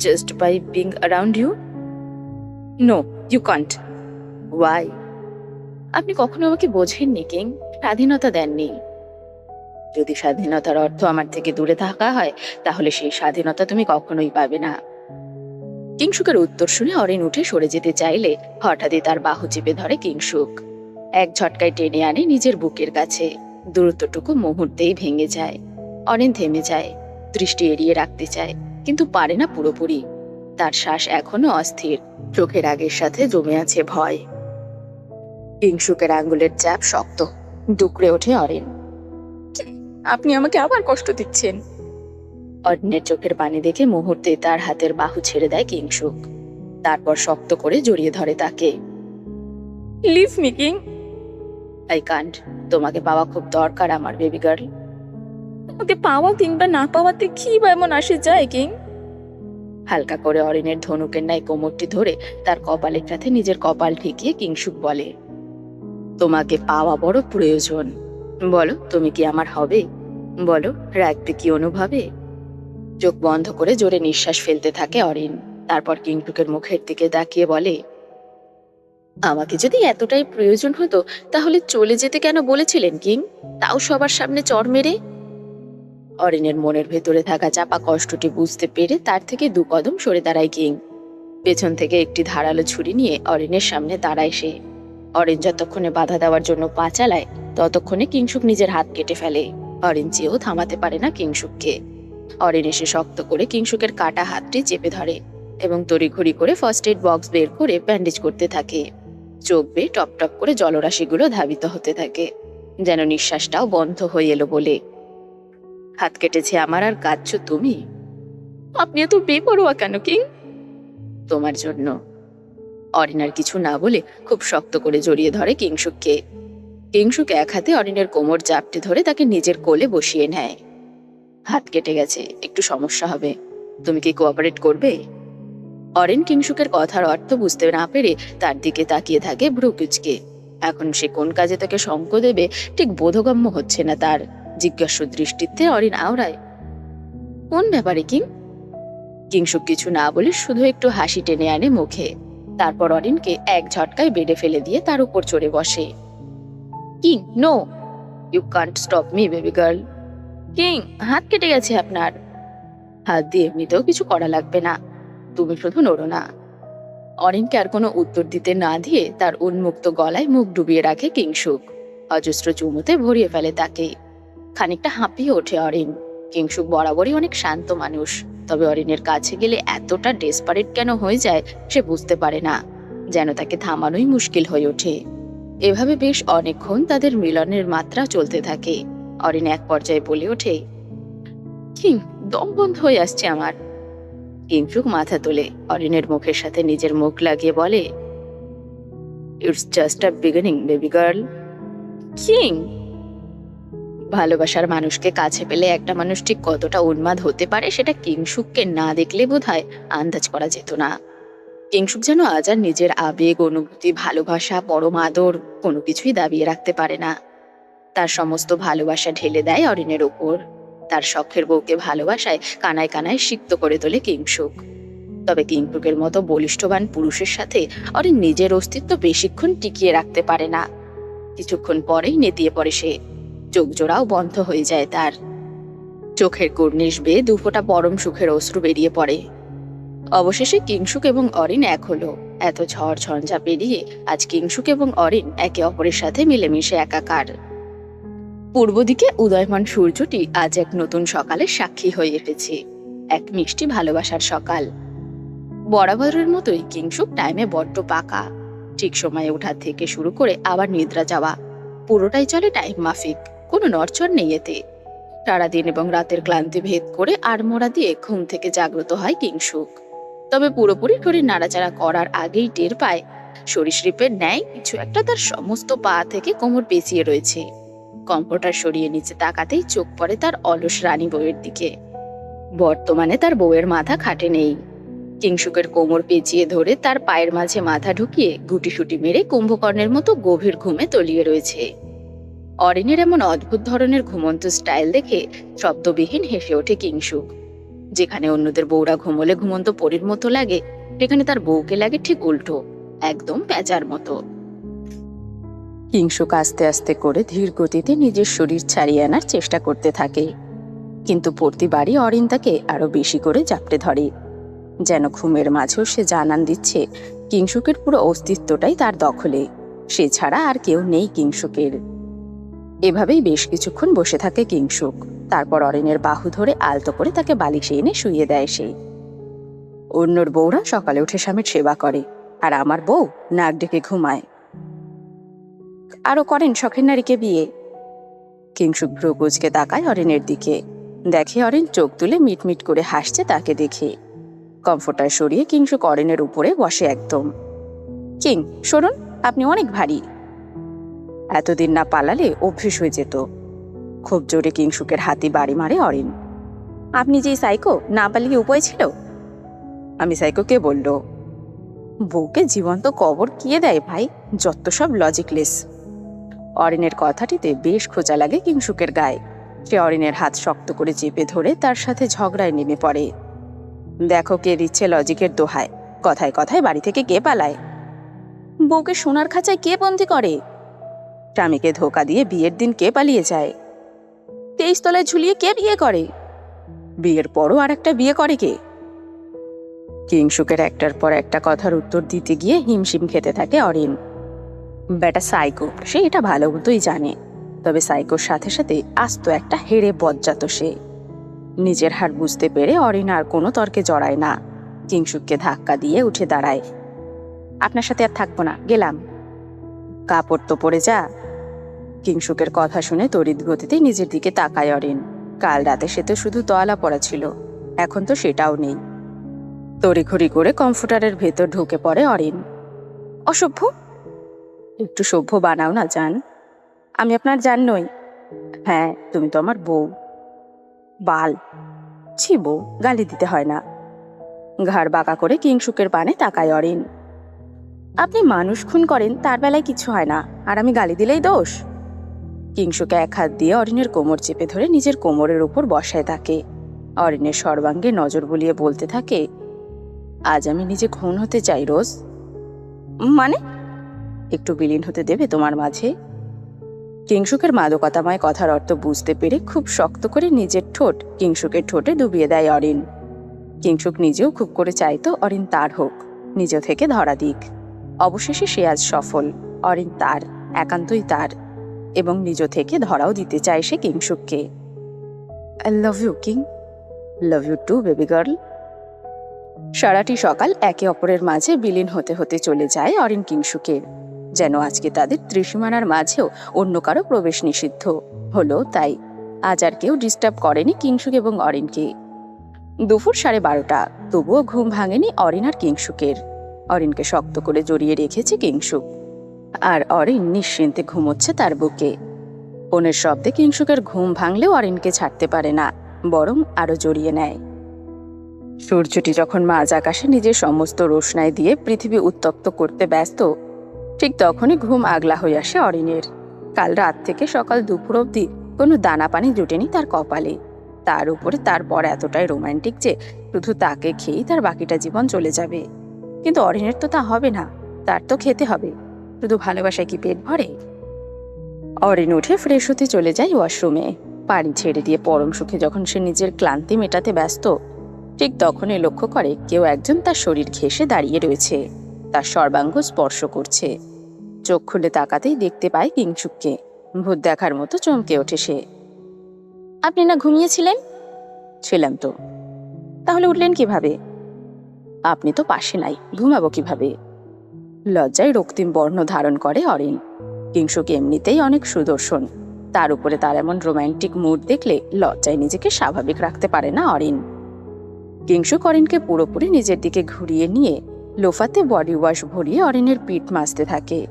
just by being around you? No, you can't. Why? আপনি কখনো আমাকে বোঝেননি কিং, স্বাধীনতা দেননি। যদি স্বাধীনতার অর্থ আমার থেকে দূরে থাকা হয়, তাহলে সেই স্বাধীনতা তুমি কখনোই পাবে না। কিংশুকের উত্তর শুনে অরিন উঠে সরে যেতে চাইলে হঠাৎই তার বাহু চেপে ধরে কিংশুক। এক ঝটকায় টেনে আনে নিজের বুকের কাছে। দূরত্বটুকু মুহূর্তেই ভেঙে যায়। অরিন থেমে যায়, দৃষ্টি এড়িয়ে রাখতে চায়, কিন্তু পারে না পুরোপুরি। তার শ্বাস এখনো অস্থির, চোখের আগের সাথে জমে আছে ভয়। কিংশুকের আঙ্গুলের চাপ শক্ত, ডুকরে ওঠে অরিন। আপনি আমাকে আবার কষ্ট দিচ্ছেন। অরিনের চোখের পানি দেখে মুহূর্তে তার হাতের বাহু ছেড়ে দেয় কিংশুক। তারপর শক্ত করে জড়িয়ে ধরে তাকে। Leave me king. I can't. তোমাকে পাওয়া খুব দরকার আমার বেবি গার্ল। ওকে পাওয়া কিংবা না পাওয়াতে কি বা এমন আসে যায় কিং? হালকা করে অরিনের ধনুকের ন্যায় কোমরটি ধরে তার কপালের সাথে নিজের কপাল ঠেকিয়ে কিংশুক বলে, তোমাকে পাওয়া বড় প্রয়োজন। বলো, তুমি কি আমার হবে? বলো, রাখবে কি অনুভবে? চোখ বন্ধ করে জোরে নিঃশ্বাস ফেলতে থাকে অরিন। তারপর কিংশুকের মুখের দিকে তাকিয়ে বলে, আমাকে যদি এতটাই প্রয়োজন হতো তাহলে চলে যেতে কেন বলেছিলেন কিং, তাও সবার সামনে চড় মেরে? অরিনের মনের ভেতরে থাকা চাপা কষ্টটি বুঝতে পেরে তার থেকে 2 কদম সরে দাঁড়ায় কিং। পেছন থেকে একটি ধারালো ছুরি নিয়ে অরিনের সামনে দাঁড়ায় সে। অরিন যতক্ষণে বাধা দেওয়ার জন্য পা চালায়, ততক্ষণে কিংশুক নিজের হাত কেটে ফেলে। অরিন চেয়েও থামাতে পারে না কিংশুককে। অরিন এসে শক্ত করে কিংশুকের কাটা হাতটি চেপে ধরে এবং তড়িঘড়ি করে ফার্স্ট এড বক্স বের করে ব্যান্ডেজ করতে থাকে। চোখ বেয়ে টপ টপ করে জলরাশিগুলো ধাবিত হতে থাকে, যেন নিঃশ্বাসটাও বন্ধ হয়ে এলো বলে। হাত কেটেছে আমার আর কাঁদছো তুমি? আপনি এত বেপরোয়া কেন কিং? তোমার জন্য। অরিন আর কিছু না বলে খুব শক্ত করে জড়িয়ে ধরে কিংশুককে। কিংশুক এক হাতে অরিনের কোমর জাপটে ধরে তাকে নিজের কোলে বসিয়ে নেয়। হাত কেটে গেছে, একটু সমস্যা হবে। তুমি কি কোঅপারেট করবে? অরিন কিংসুকের কথার অর্থ বুঝতে না পেরে তার দিকে তাকিয়ে থাকে ভ্রু কুঁচকে। এখন সে কোন কাজে তাকে সঙ্গ দেবে ঠিক বোধগম্য হচ্ছে না তার। জিজ্ঞাসু দৃষ্টিতে অরিন আওড়ায়, কোন ব্যাপারে কিং? কিংসুক কিছু না বলে শুধু একটু হাসি টেনে আনে মুখে। তারপর অরিনকে এক ঝটকায় বেডে ফেলে দিয়ে তার উপর চড়ে বসে। King, no, you can't stop me baby girl. King, হাত কেটে গেছে আপনার। হাত দিয়ে এমনিতেও কিছু করা লাগবে না, তুমি শুধু নড়ো না। অরিনকে আর কোনো উত্তর দিতে না দিয়ে তার উন্মুক্ত গলায় মুখ ডুবিয়ে রাখে কিংসুক। অজস্র চুমুতে ভরিয়ে ফেলে তাকে। খানিকটা হাঁপিয়ে ওঠে অরিন। কিংসুক বরাবরই অনেক শান্ত মানুষ, তবে অরিনের কাছে গেলে এতটা ডেসপারেট কেন হয়ে যায় সে বুঝতে পারে না। যেন তাকে থামানোই মুশকিল হয়ে ওঠে। এভাবে বেশ অনেকক্ষণ তাদের মিলনের মাত্রা চলতে থাকে। অরিন এক পর্যায়ে বলে ওঠে, কিং, দম বন্ধ হয়ে আসছে আমার। কিংসুক মাথা তোলে, অরিনের মুখের সাথে নিজের মুখ লাগিয়ে বলে, it's just a beginning baby girl. King, ভালোবাসার মানুষকে কাছে পেলে একটা মানুষ ঠিক কতটা উন্মাদ হতে পারে সেটা কিংসুককে না দেখলে বোধহয় আন্দাজ করা যেত না। কিংসুক যেন আজ আর নিজের আবেগ, অনুভূতি, ভালোবাসা, পরম আদর কোনো কিছুই দাবিয়ে রাখতে পারে না। তার সমস্ত ভালোবাসা ঢেলে দেয় অরিনের ওপর। তার শখের বউকে ভালোবাসায় কানায় কানায় সিক্ত করে তোলে কিংসুক। তবে কিংসুকের মতো বলিষ্ঠবান পুরুষের সাথে অরিন নিজের অস্তিত্ব বেশিক্ষণ টিকিয়ে রাখতে পারে না। কিছুক্ষণ পরেই নেতিয়ে পড়ে সে। চোখ জোড়াও বন্ধ হয়ে যায় তার। চোখের কর্নিশ বেয়ে দুফোঁটা পরম সুখের অশ্রু বেরিয়ে পড়ে। অবশেষে কিংসুক এবং অরিন এক হলো। এত ঝড় ঝঞ্ঝা পেরিয়ে আজ কিংসুক এবং অরিন একে অপরের সাথে মিলেমিশে একাকার। পূর্ব দিকে উদয়মান সূর্যটি আজ এক নতুন সকালের সাক্ষী হয়ে এসেছে। এক মিষ্টি ভালোবাসার সকাল। বরাবরের মতোই কিংসুক টাইমে বড্ড পাকা। ঠিক সময়ে ওঠা থেকে শুরু করে আবার নিদ্রা যাওয়া, পুরোটাই চলে টাইম মাফিক। কোনো নড়চড় নেই এতে। সারাদিন এবং রাতের ক্লান্তি ভেদ করে আড়মোড়া দিয়ে ঘুম থেকে জাগ্রত হয় কিংসুক। তবে পুরোপুরি শরীর নাড়াচাড়া করার আগেই টের পায় সরীসৃপের ন্যায় কিছু একটা তার সমস্ত পা থেকে কোমর পেঁচিয়ে রয়েছে। কম্পোটার সরিয়ে নিচে তাকাতেই চোখ পড়ে তার অলস রানী বউয়ের দিকে। বর্তমানে তার বউয়ের মাথা খাটে নেই। কিংসুকের কোমর পেঁচিয়ে ধরে তার পায়ের মাঝে মাথা ঢুকিয়ে গুটিসুটি মেরে কুম্ভকর্ণের মতো গভীর ঘুমে তলিয়ে রয়েছে। অরিনের এমন অদ্ভুত ধরনের ঘুমন্ত স্টাইল দেখে শব্দবিহীন হেসে ওঠে কিংসুক। যেখানে অন্যদের বউরা ঘুমোলে ঘুমন্ত পরীর মতো লাগে, সেখানে তার বউকে লাগে ঠিক উল্টো, একদম প্যাঁচার মতো। কিংসুক আস্তে আস্তে করে ধীর গতিতে নিজের শরীর ছাড়িয়ে আনার চেষ্টা করতে থাকে, কিন্তু প্রতিবারই অরিন তাকে আরো বেশি করে জাপটে ধরে। যেন ঘুমের মাঝেও সে জানান দিচ্ছে কিংসুকের পুরো অস্তিত্বটাই তার দখলে, সে ছাড়া আর কেউ নেই কিংসুকের। এভাবেই বেশ কিছুক্ষণ বসে থাকে কিংসুক। তারপর অরিনের বাহু ধরে আলতো করে তাকে বালিশে এনে শুইয়ে দেয় সে। অন্যর বউরা সকালে উঠে স্বামীর সেবা করে, আর আমার বউ নাক ডেকে ঘুমায়। আরো করেন শখের নারীকে বিয়ে। কিংসুক ভ্রু কুঁচকে তাকায় অরিনের দিকে। দেখে অরিন চোখ তুলে মিটমিট করে হাসছে তাকে দেখে। কমফোর্টার সরিয়ে কিংসুক অরিনের উপরে বসে একদম। কিং, শুনুন, আপনি অনেক ভারী। এতদিন না পালালে অভ্যেস হয়ে যেত। খুব জোরে কিংসুকের হাতি বাড়ি মারে অরিন। আপনি যে সাইকো, না পালিয়ে উপায় ছিল? আমি সাইকো কে বলল? বউকে জীবন্ত কবর কিয়ে দেয় ভাই, যত সব লজিকলেস। অরিনের কথাটিতে বেশ খোঁচা লাগে কিংসুকের গায়ে। সে অরিনের হাত শক্ত করে চেপে ধরে তার সাথে ঝগড়ায় নেমে পড়ে। দেখো কে দিচ্ছে লজিকের দোহায়, কথায় কথায় বাড়ি থেকে কে পালায়? বউকে সোনার খাঁচায় কে বন্দি করে? স্বামীকে ধোকা দিয়ে বিয়ের দিন কে পালিয়ে যায়? 23 তলায় ঝুলিয়ে কে বিয়ে করে? বিয়ের পরও আর একটা বিয়ে করে কে? কিংসুকের একটার পর একটা কথার উত্তর দিতে গিয়ে হিমশিম খেতে থাকে অরিন। বেটা সাইকো, সে এটা ভালো মতোই জানে। তবে সাইকোর সাথে সাথে আস্ত একটা হেড়ে বজ্জাত সে। নিজের হার বুঝতে পেরে অরিন আর কোনো তর্কে জড়ায় না। কিংসুককে ধাক্কা দিয়ে উঠে দাঁড়ায়। আপনার সাথে আর থাকবো না, গেলাম। কাপড় তো পরে যা। কিংসুকের কথা শুনে তড়িৎ গতিতে নিজের দিকে তাকায় অরিন। কাল রাতে সে তো শুধু তোয়ালা পরা ছিল, এখন তো সেটাও নেই। তড়িঘড়ি করে কম্পিউটারের ভেতর ঢুকে পড়ে অরিন। অসভ্য, একটু সভ্য বানাও না জান। আমি আপনার জান নই। হ্যাঁ, তুমি তো আমার বউ। বাল। ছি বউ, গালি দিতে হয় না। ঘাড় বাঁকা করে কিংসুকের পানে তাকায় অরিন। আপনি মানুষ খুন করেন, তার বেলায় কিছু হয় না, আর আমি গালি দিলেই দোষ? কিংসুকে এক হাত দিয়ে অরিনের কোমর চেপে ধরে নিজের কোমরের উপর বসায় থাকে। অরিনের সর্বাঙ্গে নজর বুলিয়ে বলতে থাকে, আজ আমি নিজে খুন হতে চাই রোজ। মানে? একটু বিলীন হতে দেবে তোমার মাঝে? কিংসুকের মাদকতাময় কথার অর্থ বুঝতে পেরে খুব শক্ত করে নিজের ঠোঁট কিংসুকের ঠোঁটে ডুবিয়ে দেয় অরিন। কিংসুক নিজেও খুব করে চাইতো অরিন তার হোক, নিজ থেকে ধরা দিক। অবশেষে সে আজ সফল। অরিন তার, একান্তই তার, এবং নিজ থেকে ধরাও দিতে চায় সে কিংসুককে। I love you King. Love you too baby girl. সারাটি সকাল একে অপরের মাঝে বিলীন হতে হতে চলে যায় অরিন কিংসুকের, যেন আজকে তাদের ত্রিসীমানার মাঝেও অন্য কারো প্রবেশ নিষিদ্ধ হলো। তাই আজ আর কেউ ডিস্টার্ব করেনি কিংসুক এবং অরিনকে। দুপুর 12:30, তবুও ঘুম ভাঙেনি অরিন আর কিংসুকের। অরিনকে শক্ত করে জড়িয়ে রেখেছে কিংসুক, আর অরিন নিশ্চিন্তে ঘুমোচ্ছে তার বুকে। ফোনের শব্দে কিংসুকের ঘুম ভাঙলেও অরিনকে ছাড়তে পারে না, বরং আরো জড়িয়ে নেয়। সূর্যটি যখন মাঝ আকাশে নিজের সমস্ত রোশনাই দিয়ে পৃথিবী উত্তপ্ত করতে ব্যস্ত, ঠিক তখনই ঘুম আগলা হয়ে আসে অরিনের। কাল রাত থেকে সকাল দুপুর অবধি কোনো দানা পানি জুটেনি তার কপালে। তার উপরে তারপর এতটাই রোমান্টিক যে শুধু তাকে খেয়েই তার বাকিটা জীবন চলে যাবে। কিন্তু অরিনের তো তা হবে না, তার তো খেতে হবে। শুধু ভালোবাসায় কি পেট ভরে? অরিন উঠে ফ্রেশ হতে চলে যায় ওয়াশরুমে। পানি ছেড়ে দিয়ে পরম সুখে যখন সে নিজের ক্লান্তি মেটাতে ব্যস্ত, ঠিক তখনই লক্ষ্য করে কেউ একজন তার শরীর ঘেঁষে দাঁড়িয়ে রয়েছে, তার সর্বাঙ্গ স্পর্শ করছে। চোখ খুলে তাকাতেই দেখতে পায় কিংসুককে। ভূত দেখার মতো চমকে ওঠে সে। আপনি না ঘুমিয়েছিলেন? ছিলাম তো। তাহলে উঠলেন কিভাবে? আপনি তো পাশে নাই, ঘুমাবো কিভাবে? লজ্জায় রক্তিম বর্ণ ধারণ করে অরিন। কিংসুক এমনিতেই অনেক সুদর্শন, তার উপরে তার এমন রোমান্টিক মুড দেখলে লজ্জায় নিজেকে স্বাভাবিক রাখতে পারে না অরিন। কিংসুক অরিনকে পুরোপুরি নিজের দিকে ঘুরিয়ে নিয়ে লোফাতে বডি ওয়াশ ভরিয়ে অরিনের পিঠ মাজতে থাকে।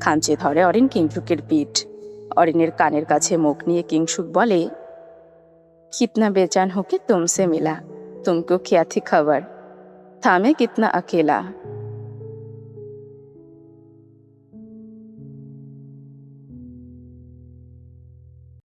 খামচে ধরে অরিন কিংসুকের পিঠ। অরিনের কানের কাছে মুখ নিয়ে কিংসুক বলে, কিতনা বেজান হোকে তুমসে মিলা, তুমকো কিয়া থি খবর, থামে কিতনা अकेला,